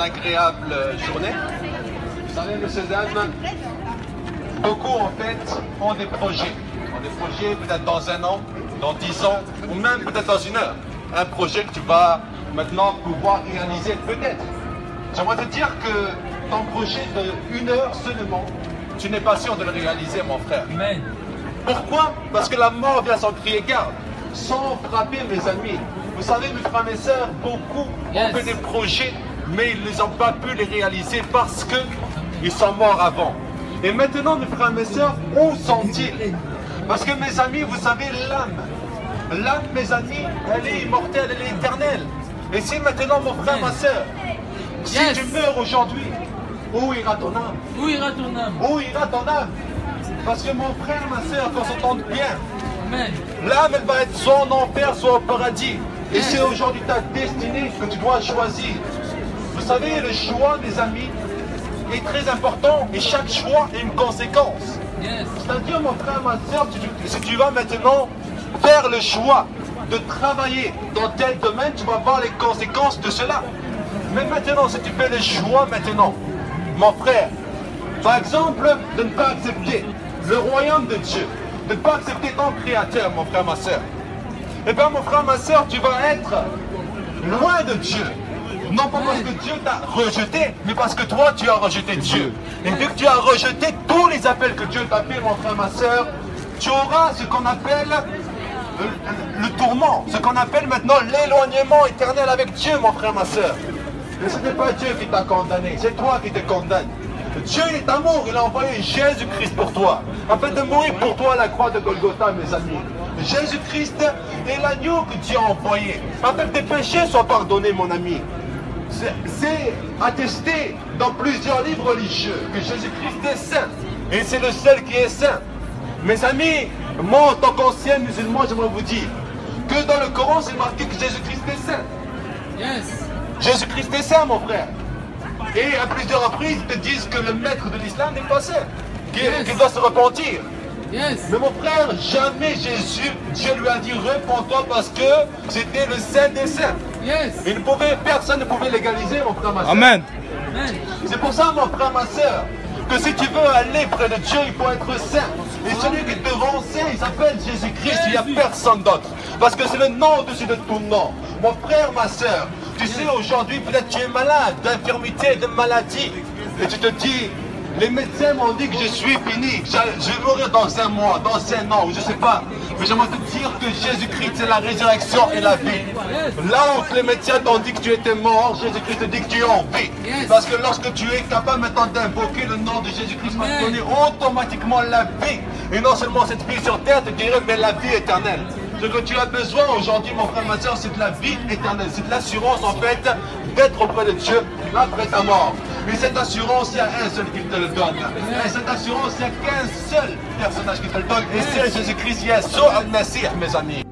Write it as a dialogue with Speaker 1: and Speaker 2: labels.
Speaker 1: agréable journée. Vous savez, M. Zem, beaucoup en fait ont des projets. Ont des projets peut-être dans 1 an, dans 10 ans, ou même peut-être dans 1 heure. Un projet que tu vas maintenant pouvoir réaliser peut-être. J'aimerais te dire que ton projet de 1 heure seulement, tu n'es pas sûr de le réaliser, mon frère.
Speaker 2: Amen.
Speaker 1: Pourquoi? Parce que la mort vient sans crier garde, sans frapper, mes amis. Vous savez, mes frères et sœurs, beaucoup ont fait des projets, mais ils n'ont pas pu les réaliser parce qu'ils sont morts avant. Et maintenant, mes frères et sœurs, où sont-ils? Parce que, mes amis, vous savez, l'âme, mes amis, elle est immortelle, elle est éternelle. Et si maintenant, mon frère, ma sœur, si tu meurs aujourd'hui, où ira ton âme?
Speaker 2: Où ira ton âme?
Speaker 1: Où ira ton âme? Parce que mon frère, ma sœur, qu'on s'entende bien,
Speaker 2: Amen.
Speaker 1: l'âme, elle va être soit en enfer, soit au paradis. Et c'est aujourd'hui ta destinée que tu dois choisir. Vous savez, le choix des amis est très important et chaque choix a une conséquence. C'est-à-dire, mon frère, ma soeur, si tu vas maintenant faire le choix de travailler dans tel domaine, tu vas voir les conséquences de cela. Mais maintenant, si tu fais le choix maintenant, mon frère, par exemple, de ne pas accepter le royaume de Dieu, de ne pas accepter ton créateur, mon frère, ma soeur, eh bien, mon frère, ma soeur, tu vas être loin de Dieu. Non pas parce que Dieu t'a rejeté, mais parce que toi, tu as rejeté Dieu. Et vu que tu as rejeté tous les appels que Dieu t'a fait, mon frère, ma soeur, tu auras ce qu'on appelle le tourment, ce qu'on appelle maintenant l'éloignement éternel avec Dieu, mon frère, ma soeur. Mais ce n'est pas Dieu qui t'a condamné, c'est toi qui te condamnes. Dieu est amour, il a envoyé Jésus-Christ pour toi, afin de mourir pour toi à la croix de Golgotha, mes amis. Jésus-Christ est l'agneau que Dieu a envoyé, afin que tes péchés soient pardonnés, mon ami. C'est attesté dans plusieurs livres religieux que Jésus-Christ est saint, et c'est le seul qui est saint. Mes amis, moi en tant qu'ancien musulman, j'aimerais vous dire que dans le Coran, c'est marqué que Jésus-Christ est saint. Jésus-Christ est saint, mon frère. Et à plusieurs reprises, ils te disent que le maître de l'islam n'est pas saint, qu'il doit se repentir. Mais mon frère, jamais Jésus, Dieu lui a dit repens-toi parce que c'était le saint des saints. Personne ne pouvait légaliser, mon frère, ma soeur.
Speaker 3: Amen.
Speaker 1: C'est pour ça, mon frère, ma soeur, que si tu veux aller près de Dieu, il faut être saint. Et celui qui te rend saint, il s'appelle Jésus-Christ, il n'y a personne d'autre. Parce que c'est le nom au-dessus de tout nom. Mon frère, ma soeur, tu sais, aujourd'hui, peut-être tu es malade d'infirmité, de maladie. Et tu te dis, les médecins m'ont dit que je suis fini, je vais mourir dans 1 mois, dans 1 an, je ne sais pas. Mais j'aimerais te dire que Jésus-Christ, c'est la résurrection et la vie. Là où les médecins t'ont dit que tu étais mort, Jésus-Christ te dit que tu es en vie. Parce que lorsque tu es capable maintenant d'invoquer le nom de Jésus-Christ, va te donner automatiquement la vie. Et non seulement cette vie sur terre, te dirait, mais la vie éternelle. Ce que tu as besoin aujourd'hui, mon frère, ma soeur, c'est de la vie éternelle. C'est de l'assurance, en fait, d'être auprès de Dieu après ta mort. Et cette assurance, il y a un seul qui te le donne. Et cette assurance, il n'y a qu'un seul personnage qui te le donne. Et c'est Jésus-Christ, Yeshua al-Nasir, mes amis.